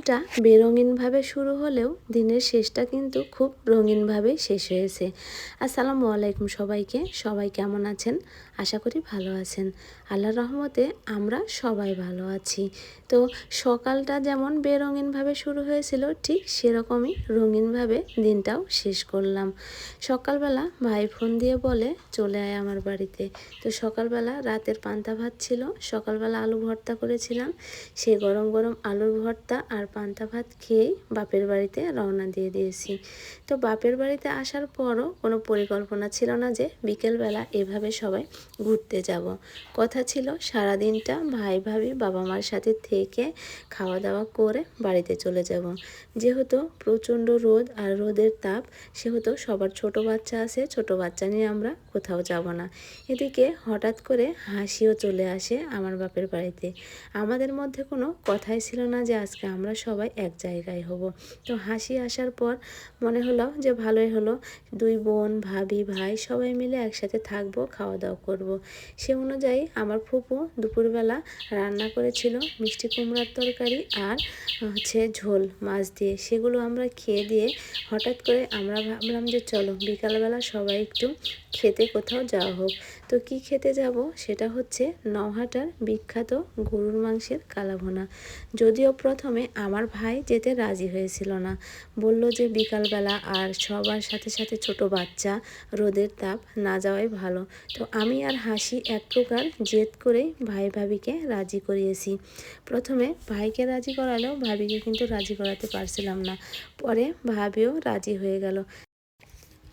সকালটা বেরঙিনভাবে শুরু হলেও দিনের শেষটা কিন্তু খুব রঙিনভাবেই শেষ হয়েছে। আসসালামু আলাইকুম সবাইকে। সবাই কেমন আছেন? আশা করি ভালো আছেন। আল্লাহর রহমতে আমরা সবাই ভালো আছি। তো সকালটা যেমন বেরঙিনভাবে শুরু হয়েছিল, ঠিক সেরকমই রঙিনভাবে দিনটাও শেষ করলাম। সকালবেলা ভাই ফোন দিয়ে বলে চলে আয় আমার বাড়িতে। তো সকালবেলা রাতের পান্তা ভাত ছিল, সকালবেলা আলু ভর্তা করেছিলাম। সে গরম গরম আলুর ভর্তা আর পান্তা ভাত খেয়েই বাপের বাড়িতে রওনা দিয়ে দিয়েছি। তো বাপের বাড়িতে আসার পরও কোনো পরিকল্পনা ছিল না যে বিকেলবেলা এভাবে সবাই ঘুরতে যাব। কথা ছিল সারাদিনটা ভাই ভাবি বাবা মার সাথে থেকে খাওয়া দাওয়া করে বাড়িতে চলে যাব। যেহেতু প্রচণ্ড রোদ আর রোদের তাপ, সেহেতু সবার ছোট বাচ্চা আছে, ছোট বাচ্চা নিয়ে আমরা কোথাও যাব না। এদিকে হঠাৎ করে হাসিও চলে আসে আমার বাপের বাড়িতে। আমাদের মধ্যে কোনো কথাই ছিল না যে আজকে আমরা সবাই এক জায়গায় হব। তো হাসি আসার পর মনে হলো যে ভালোই হলো, দুই বোন ভাবি ভাই সবাই মিলে একসাথে থাকবো, খাওয়া দাওয়া করব। সে অনুযায়ী আমার ফুপু দুপুরবেলা রান্না করেছিল মিষ্টি কুমড়ার তরকারি আর ঝোল মাছ দিয়ে। সেগুলো আমরা খেয়ে দিয়ে হঠাৎ করে আমরা ভাবলাম যে চলো বিকালবেলা সবাই একটু খেতে কোথাও যাওয়া হোক। তো কি খেতে যাব? সেটা হচ্ছে নওহাটার বিখ্যাত গরুর মাংসের কালাভুনা। যদিও প্রথমে আমার ভাই যেতে রাজি হয়েছিল না, বলল যে বিকালবেলা আর সবার সাথে সাথে ছোট বাচ্চা, রোদের তাপ, না যাওয়াই ভালো। তো আমি আর হাসি এক প্রকার জেদ করেই ভাই ভাবিকে রাজি করিয়েছি। প্রথমে ভাইকে রাজি করালেও ভাবিকে কিন্তু রাজি করাতে পারছিলাম না, পরে ভাবিও রাজি হয়ে গেল।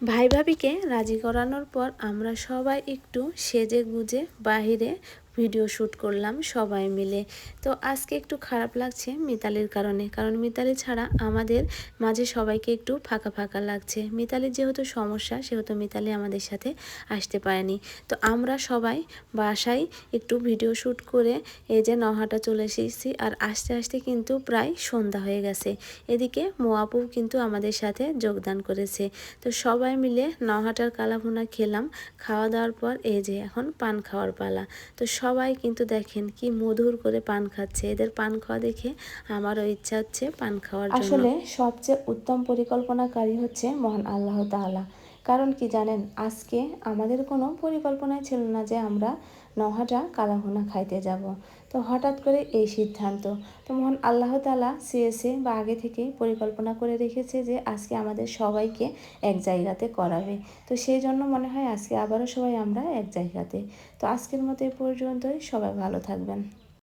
ভাই ভাবিকে রাজি করানোর পর আমরা সবাই একটু সেজে গুজে বাহিরে ভিডিও শ্যুট করলাম সবাই মিলে। তো আজকে একটু খারাপ লাগছে মিতালির কারণে, কারণ মিতালি ছাড়া আমাদের মাঝে সবাইকে একটু ফাঁকা ফাঁকা লাগছে। মিতালির যেহেতু সমস্যা, সেহেতু মিতালি আমাদের সাথে আসতে পারেনি। তো আমরা সবাই বাসায় একটু ভিডিও শ্যুট করে এই যে নহাটা চলে এসেছি, আর আস্তে আস্তে কিন্তু প্রায় সন্ধ্যা হয়ে গেছে। এদিকে মোয়াপু কিন্তু আমাদের সাথে যোগদান করেছে। তো সবাই মিলে নহাটার কালাভুনা খেলাম। খাওয়া দাওয়ার পর এই যে এখন পান খাওয়ার পালা। তো সবাই কিন্তু দেখেন কি মধুর করে পান খাচ্ছে। এদের পান খাওয়া দেখে আমারও ইচ্ছা হচ্ছে পান খাওয়ার জন্য। আসলে সবচেয়ে উত্তম পরিকল্পনাকারী হচ্ছে মহান আল্লাহ তাআলা। কারণ কি জানেন, আজকে আমাদের কোনো পরিকল্পনাই ছিল না যে আমরা নহাটা কালাভুনা খাইতে যাব। তো হঠাৎ করে এই সিদ্ধান্ত। তো মহান আল্লাহ তাআলা চেয়েছে বা আগে থেকেই পরিকল্পনা করে রেখেছে যে আজকে আমাদের সবাইকে এক জায়গাতে করাবে। তো সেই জন্য মনে হয় আজকে আবারও সবাই আমরা এক জায়গাতে। তো আজকের মতো এই পর্যন্তই। সবাই ভালো থাকবেন।